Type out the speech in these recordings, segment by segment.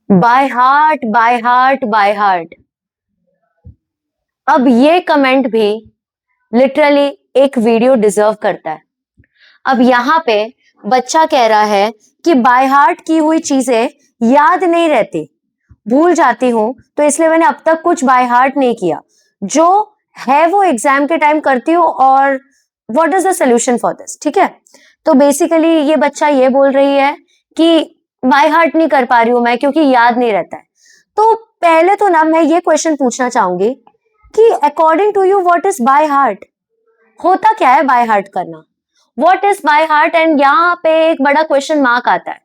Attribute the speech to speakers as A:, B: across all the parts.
A: By heart by heart by heart. अब ये comment भी लिटरली एक वीडियो डिजर्व करता है। अब यहाँ पे बच्चा कह रहा है कि बाय हार्ट की हुई चीजें याद नहीं रहती, भूल जाती हूं, तो इसलिए मैंने अब तक कुछ बाय हार्ट नहीं किया, जो है वो एग्जाम के टाइम करती हूँ। और what is the solution for this? ठीक है, तो बेसिकली ये बच्चा ये बोल रही है कि बाय हार्ट नहीं कर पा रही हूं मैं क्योंकि याद नहीं रहता है। तो पहले तो ना मैं ये क्वेश्चन पूछना चाहूंगी कि according to you what is by heart? होता क्या है बाय हार्ट करना? What is by heart? And यहाँ पे एक बड़ा क्वेश्चन मार्क आता है।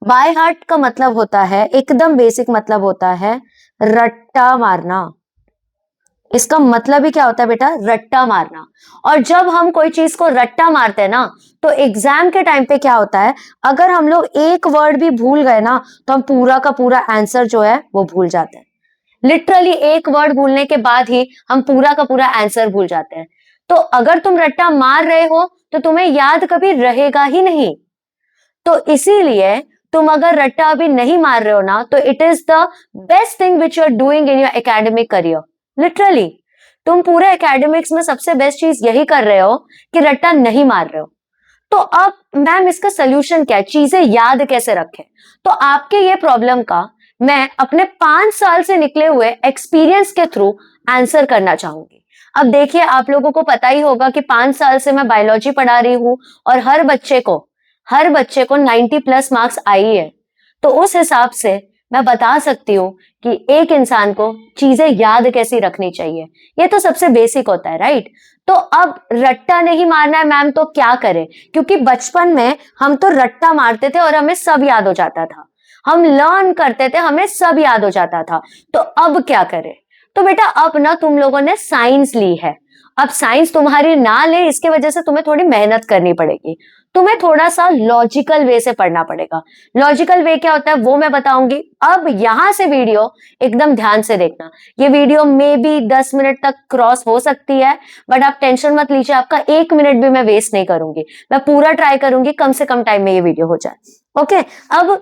A: बाय हार्ट का मतलब होता है, एकदम बेसिक मतलब होता है रट्टा मारना। इसका मतलब ही क्या होता है बेटा? रट्टा मारना। और जब हम कोई चीज को रट्टा मारते हैं ना, तो एग्जाम के टाइम पे क्या होता है, अगर हम लोग एक वर्ड भी भूल गए ना, तो हम पूरा का पूरा आंसर जो है वो भूल जाते हैं। लिटरली एक वर्ड भूलने के बाद ही हम पूरा का पूरा आंसर भूल जाते हैं। तो अगर तुम रट्टा मार रहे हो तो तुम्हें याद कभी रहेगा ही नहीं। तो इसीलिए तुम अगर रट्टा अभी नहीं मार रहे हो ना, तो it is the best thing which you are doing in your academic career. Literally तुम पूरे एकेडमिक्स में सबसे बेस्ट चीज यही कर रहे हो कि रट्टा नहीं मार रहे हो। तो अब मैम इसका सोल्यूशन क्या है, चीजें याद कैसे रखें? तो आपके ये प्रॉब्लम का मैं अपने 5 साल से निकले हुए एक्सपीरियंस के थ्रू आंसर करना चाहूंगी। अब देखिए, आप लोगों को पता ही होगा कि 5 साल से मैं बायोलॉजी पढ़ा रही हूँ और हर बच्चे को 90+ मार्क्स आई है। तो उस हिसाब से मैं बता सकती हूँ कि एक इंसान को चीजें याद कैसी रखनी चाहिए। ये तो सबसे बेसिक होता है, राइट? तो अब रट्टा नहीं मारना है मैम, तो क्या करें? क्योंकि बचपन में हम तो रट्टा मारते थे और हमें सब याद हो जाता था। हम लर्न करते थे, हमें सब याद हो जाता था। तो अब क्या करें? तो बेटा अब ना तुम लोगों ने साइंस ली है। अब साइंस तुम्हारी ना ले, इसके वजह से तुम्हें थोड़ी मेहनत करनी पड़ेगी। तुम्हें थोड़ा सा लॉजिकल वे से पढ़ना पड़ेगा। लॉजिकल वे क्या होता है वो मैं बताऊंगी। अब यहां से वीडियो एकदम ध्यान से देखना। ये वीडियो मे बी 10 मिनट तक क्रॉस हो सकती है, बट आप टेंशन मत लीजिए, आपका 1 मिनट भी मैं वेस्ट नहीं करूंगी। मैं पूरा ट्राई करूंगी कम से कम टाइम में ये वीडियो हो जाए। ओके, अब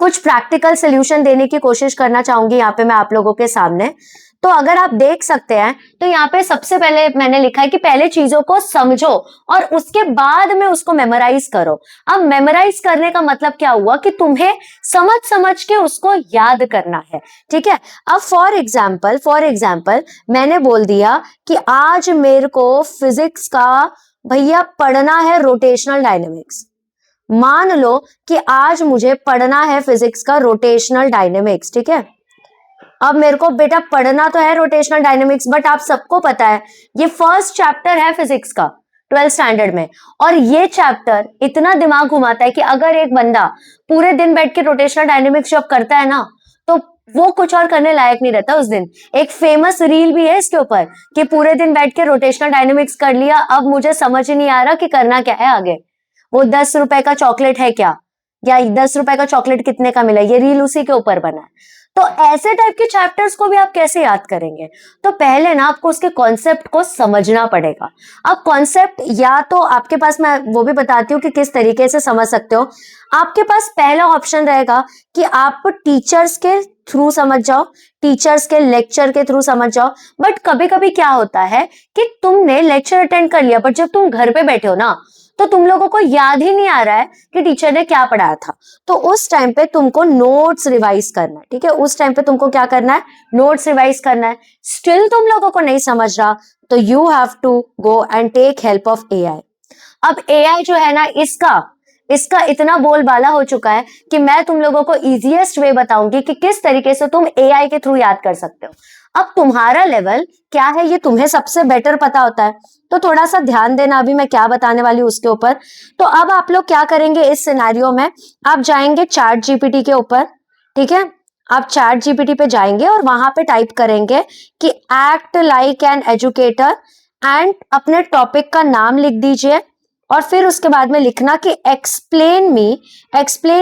A: कुछ प्रैक्टिकल सोल्यूशन देने की कोशिश करना चाहूंगी यहाँ पे मैं आप लोगों के सामने। तो अगर आप देख सकते हैं तो यहाँ पे सबसे पहले मैंने लिखा है कि पहले चीजों को समझो और उसके बाद में उसको मेमोराइज करो। अब मेमोराइज करने का मतलब क्या हुआ कि तुम्हें समझ समझ के उसको याद करना है। ठीक है, अब फॉर एग्जाम्पल मैंने बोल दिया कि आज मेरे को फिजिक्स का भैया पढ़ना है रोटेशनल डायनेमिक्स। मान लो कि आज मुझे पढ़ना है फिजिक्स का रोटेशनल डायनेमिक्स। ठीक है, अब मेरे को बेटा पढ़ना तो है रोटेशनल डायनेमिक्स, बट आप सबको पता है ये फर्स्ट चैप्टर है फिजिक्स का 12th स्टैंडर्ड में। और ये चैप्टर इतना दिमाग घुमाता है कि अगर एक बंदा पूरे दिन बैठ के रोटेशनल डायनेमिक्स जब करता है ना, तो वो कुछ और करने लायक नहीं रहता उस दिन। एक फेमस रील भी है इसके ऊपर कि पूरे दिन बैठ के रोटेशनल डायनेमिक्स कर लिया, अब मुझे समझ ही नहीं आ रहा कि करना क्या है आगे। वो 10 रुपए का चॉकलेट है क्या, या 10 रुपए का चॉकलेट कितने का मिला, ये रील उसी के ऊपर बना है। तो ऐसे टाइप के चैप्टर्स को भी आप कैसे याद करेंगे? तो पहले ना आपको उसके कॉन्सेप्ट को समझना पड़ेगा। अब कॉन्सेप्ट या तो आपके पास, मैं वो भी बताती हूँ कि किस तरीके से समझ सकते हो। आपके पास पहला ऑप्शन रहेगा कि आप टीचर्स के थ्रू समझ जाओ, टीचर्स के लेक्चर के थ्रू समझ जाओ। बट कभी कभी क्या होता है कि तुमने लेक्चर अटेंड कर लिया, बट जब तुम घर पे बैठे हो ना, तो तुम लोगों को याद ही नहीं आ रहा है कि टीचर ने क्या पढ़ाया था। तो उस टाइम पे तुमको नोट्स रिवाइज करना है। ठीक है, उस टाइम पे तुमको क्या करना है? नोट्स रिवाइज करना है। स्टिल तुम लोगों को नहीं समझ रहा, तो you have to go and take help of AI. अब एआई जो है ना, इसका इतना बोलबाला हो चुका है कि मैं तुम लोगों को इजीएस्ट वे बताऊंगी कि किस तरीके से तुम एआई के थ्रू याद कर सकते हो। अब तुम्हारा लेवल क्या है ये तुम्हें सबसे बेटर पता होता है, तो थोड़ा सा ध्यान देना अभी मैं क्या बताने वाली हूँ उसके ऊपर। तो अब आप लोग क्या करेंगे इस सिनेरियो में, आप जाएंगे चैट जीपीटी के ऊपर। ठीक है, आप चैट जीपीटी पे जाएंगे और वहां पे टाइप करेंगे कि act like an educator, and अपने टॉपिक का नाम लिख दीजिए। और फिर उसके बाद में लिखना कि explain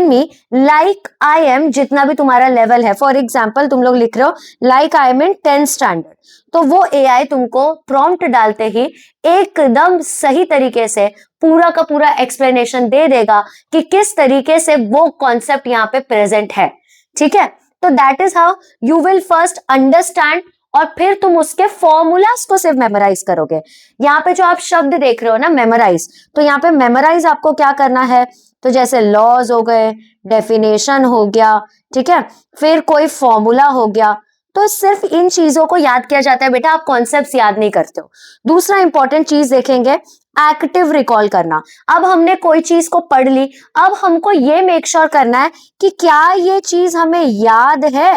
A: me like I am, जितना भी तुम्हारा लेवल है। फॉर एग्जाम्पल तुम लोग लिख रहे हो like I am in 10th standard, तो वो एआई तुमको प्रॉम्प्ट डालते ही एकदम सही तरीके से पूरा का पूरा एक्सप्लेनेशन दे देगा कि किस तरीके से वो कॉन्सेप्ट यहाँ पे प्रेजेंट है। ठीक है, तो that is how you will first understand और फिर तुम उसके फॉर्मूलाज को सिर्फ मेमोराइज करोगे। यहाँ पे जो आप शब्द देख रहे हो ना मेमोराइज, तो यहाँ पे मेमोराइज आपको क्या करना है, तो जैसे लॉज हो गए, डेफिनेशन हो गया, ठीक है, फिर कोई फॉर्मूला हो गया, तो सिर्फ इन चीजों को याद किया जाता है बेटा, आप कॉन्सेप्ट्स याद नहीं करते हो। दूसरा इंपॉर्टेंट चीज देखेंगे, एक्टिव रिकॉल करना। अब हमने कोई चीज को पढ़ ली, अब हमको ये मेक श्योर करना है कि क्या ये चीज हमें याद है।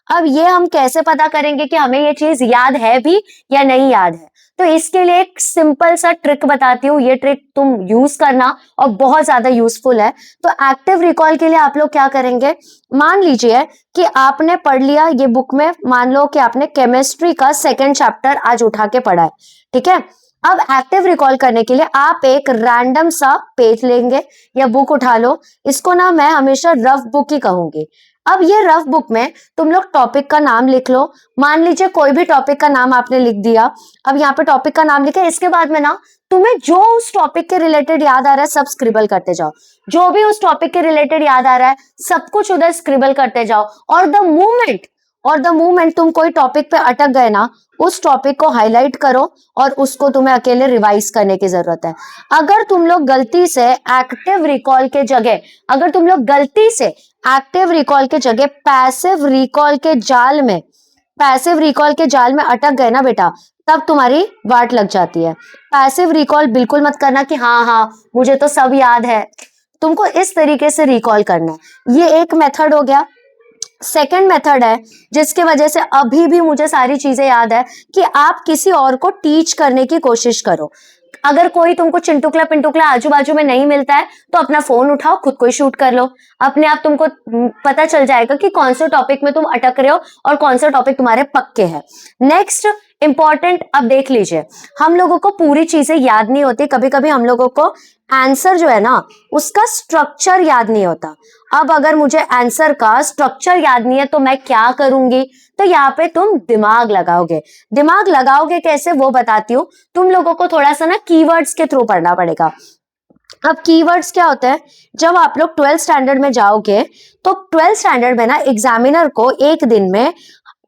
A: अब ये हम कैसे पता करेंगे कि हमें ये चीज याद है भी या नहीं याद है, तो इसके लिए एक सिंपल सा ट्रिक बताती हूँ, ये ट्रिक तुम यूज करना और बहुत ज्यादा यूजफुल है। तो एक्टिव रिकॉल के लिए आप लोग क्या करेंगे, मान लीजिए कि आपने पढ़ लिया ये बुक में, मान लो कि आपने केमिस्ट्री का 2nd चैप्टर आज उठा के पढ़ा है, ठीक है। अब एक्टिव रिकॉल करने के लिए आप एक रैंडम सा पेज लेंगे या बुक उठा लो, इसको ना मैं हमेशा रफ बुक ही कहूंगी। अब ये रफ बुक में तुम लोग टॉपिक का नाम लिख लो, मान लीजिए कोई भी टॉपिक का नाम आपने लिख दिया। अब यहाँ पे टॉपिक का नाम लिखा, इसके बाद में ना तुम्हें जो उस टॉपिक के रिलेटेड याद आ रहा है सब स्क्रिबल करते जाओ, जो भी उस टॉपिक के रिलेटेड याद आ रहा है सब कुछ उधर स्क्रिबल करते जाओ। और द मूवमेंट तुम कोई टॉपिक पे अटक गए ना, उस टॉपिक को हाईलाइट करो और उसको तुम्हें अकेले रिवाइज करने की जरूरत है। अगर तुम लोग गलती से एक्टिव रिकॉल के जगह पैसिव रिकॉल के जाल में अटक गए ना बेटा, तब तुम्हारी वाट लग जाती है। पैसिव रिकॉल बिल्कुल मत करना कि हाँ मुझे तो सब याद है, तुमको इस तरीके से रिकॉल करना है। ये एक मेथड हो गया। सेकेंड मेथड है जिसकी वजह से अभी भी मुझे सारी चीजें याद है, कि आप किसी और को टीच करने की कोशिश करो। अगर कोई तुमको चिंटुकला पिंटुकला आजू बाजू में नहीं मिलता है तो अपना फोन उठाओ, खुद को ही शूट कर लो, अपने आप तुमको पता चल जाएगा कि कौन से टॉपिक में तुम अटक रहे हो और कौन सा टॉपिक तुम्हारे पक्के हैं। नेक्स्ट इंपॉर्टेंट, अब देख लीजिए, हम लोगों को पूरी चीजें याद नहीं होती, कभी कभी हम लोगों को आंसर जो है ना उसका स्ट्रक्चर याद नहीं होता। अब अगर मुझे आंसर का स्ट्रक्चर याद नहीं है तो मैं क्या करूंगी, तो यहाँ पे तुम दिमाग लगाओगे कैसे वो बताती हूँ। तुम लोगों को थोड़ा सा ना कीवर्ड्स के थ्रू पढ़ना पड़ेगा। अब कीवर्ड्स क्या होते हैं, जब आप लोग 12th स्टैंडर्ड में जाओगे तो 12th स्टैंडर्ड में ना एग्जामिनर को एक दिन में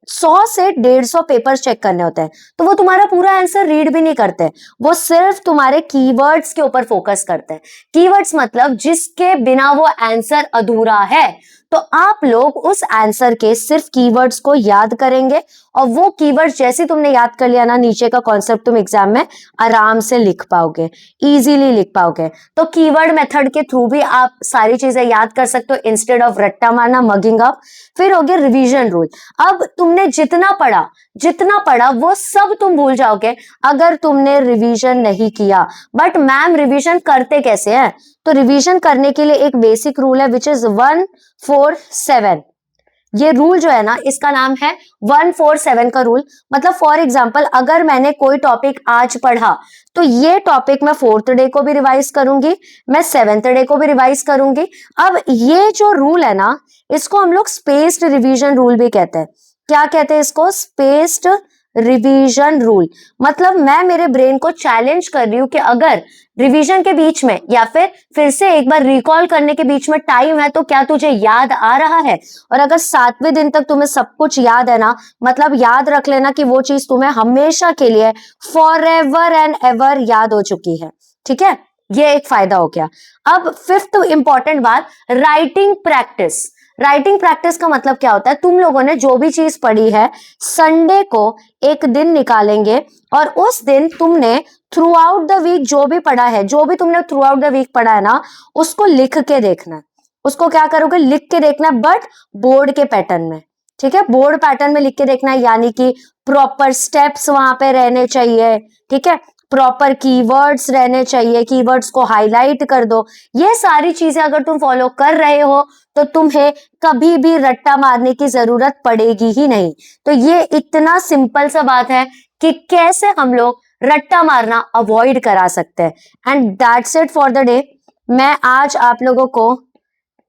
A: 100 से 150 पेपर्स चेक करने होते हैं, तो वो तुम्हारा पूरा आंसर रीड भी नहीं करते, वो सिर्फ तुम्हारे कीवर्ड्स के ऊपर फोकस करते हैं। कीवर्ड्स मतलब जिसके बिना वो आंसर अधूरा है, तो आप लोग उस आंसर के सिर्फ कीवर्ड्स को याद करेंगे और वो कीवर्ड्स जैसे तुमने याद कर लिया ना, नीचे का कॉन्सेप्ट तुम एग्जाम में आराम से लिख पाओगे, इजीली लिख पाओगे। तो कीवर्ड मेथड के थ्रू भी आप सारी चीजें याद कर सकते हो इंस्टेड ऑफ रट्टा मारना, मगिंग अप। फिर हो गया रिवीजन रूल। अब तुमने जितना पढ़ा वो सब तुम भूल जाओगे अगर तुमने रिवीजन नहीं किया। बट मैम रिवीजन करते कैसे हैं, तो रिवीजन करने के लिए एक बेसिक रूल है विच इज 147। ये रूल जो है ना इसका नाम है 147 का रूल। मतलब फॉर एग्जांपल अगर मैंने कोई टॉपिक आज पढ़ा तो ये टॉपिक मैं 4th डे को भी रिवाइज करूंगी, मैं 7th डे को भी रिवाइज करूंगी। अब ये जो रूल है ना इसको हम लोग स्पेस्ड रिवीजन रूल भी कहते हैं। क्या कहते हैं इसको, स्पेस्ड रिवीजन रूल। मतलब मैं मेरे ब्रेन को चैलेंज कर रही हूं कि अगर रिवीजन के बीच में या फिर से एक बार रिकॉल करने के बीच में टाइम है तो क्या तुझे याद आ रहा है। और अगर 7वें दिन तक तुम्हें सब कुछ याद है ना, मतलब याद रख लेना कि वो चीज तुम्हें हमेशा के लिए फॉर एवर एंड एवर याद हो चुकी है, ठीक है। ये एक फायदा हो गया। अब 5th इंपॉर्टेंट बात, राइटिंग प्रैक्टिस का मतलब क्या होता है, तुम लोगों ने जो भी चीज पढ़ी है संडे को एक दिन निकालेंगे और उस दिन तुमने थ्रू आउट द वीक जो भी पढ़ा है, जो भी तुमने थ्रू आउट द वीक पढ़ा है ना उसको लिख के देखना। उसको क्या करोगे, लिख के देखना, बट बोर्ड के पैटर्न में, ठीक है, बोर्ड पैटर्न में लिख के देखना, यानी कि प्रॉपर स्टेप्स वहां पे रहने चाहिए, ठीक है, प्रॉपर कीवर्ड्स रहने चाहिए, कीवर्ड्स को हाईलाइट कर दो। ये सारी चीजें अगर तुम फॉलो कर रहे हो तो तुम्हें कभी भी रट्टा मारने की जरूरत पड़ेगी ही नहीं। तो ये इतना सिंपल सा बात है कि कैसे हम लोग रट्टा मारना अवॉइड करा सकते हैं। And that's it for the day. मैं आज आप लोगों को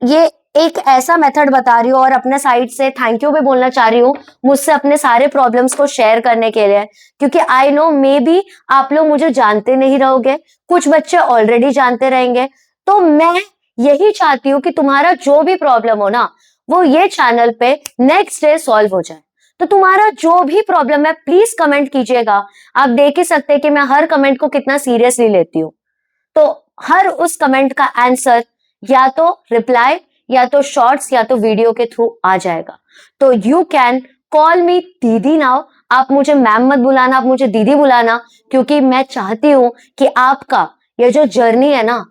A: ये एक ऐसा मेथड बता रही हूँ और अपने साइड से थैंक यू भी बोलना चाह रही हूँ मुझसे अपने सारे प्रॉब्लम्स को शेयर करने के लिए, क्योंकि आई नो मे बी आप लोग मुझे जानते नहीं रहोगे, कुछ बच्चे ऑलरेडी जानते रहेंगे। तो मैं यही चाहती हूँ कि तुम्हारा जो भी प्रॉब्लम हो ना वो ये चैनल पे नेक्स्ट डे सॉल्व हो जाए। तो तुम्हारा जो भी प्रॉब्लम है प्लीज कमेंट कीजिएगा। आप देख ही सकते हैं कि मैं हर कमेंट को कितना सीरियसली लेती हूँ। तो हर उस कमेंट का आंसर या तो रिप्लाई या तो शॉर्ट्स या तो वीडियो के थ्रू आ जाएगा। तो यू कैन कॉल मी दीदी नाउ। आप मुझे मैम मत बुलाना, आप मुझे दीदी बुलाना, क्योंकि मैं चाहती हूं कि आपका ये जो जर्नी है ना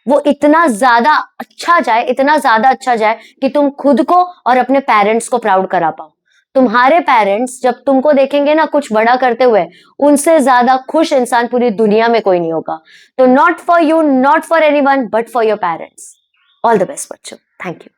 A: वो इतना ज्यादा अच्छा जाए, इतना ज्यादा अच्छा जाए कि तुम खुद को और अपने पेरेंट्स को प्राउड करा पाओ। तुम्हारे पेरेंट्स जब तुमको देखेंगे ना कुछ बड़ा करते हुए, उनसे ज्यादा खुश इंसान पूरी दुनिया में कोई नहीं होगा। तो not for you, not for anyone, but for your parents. All the best बच्चों। Thank you.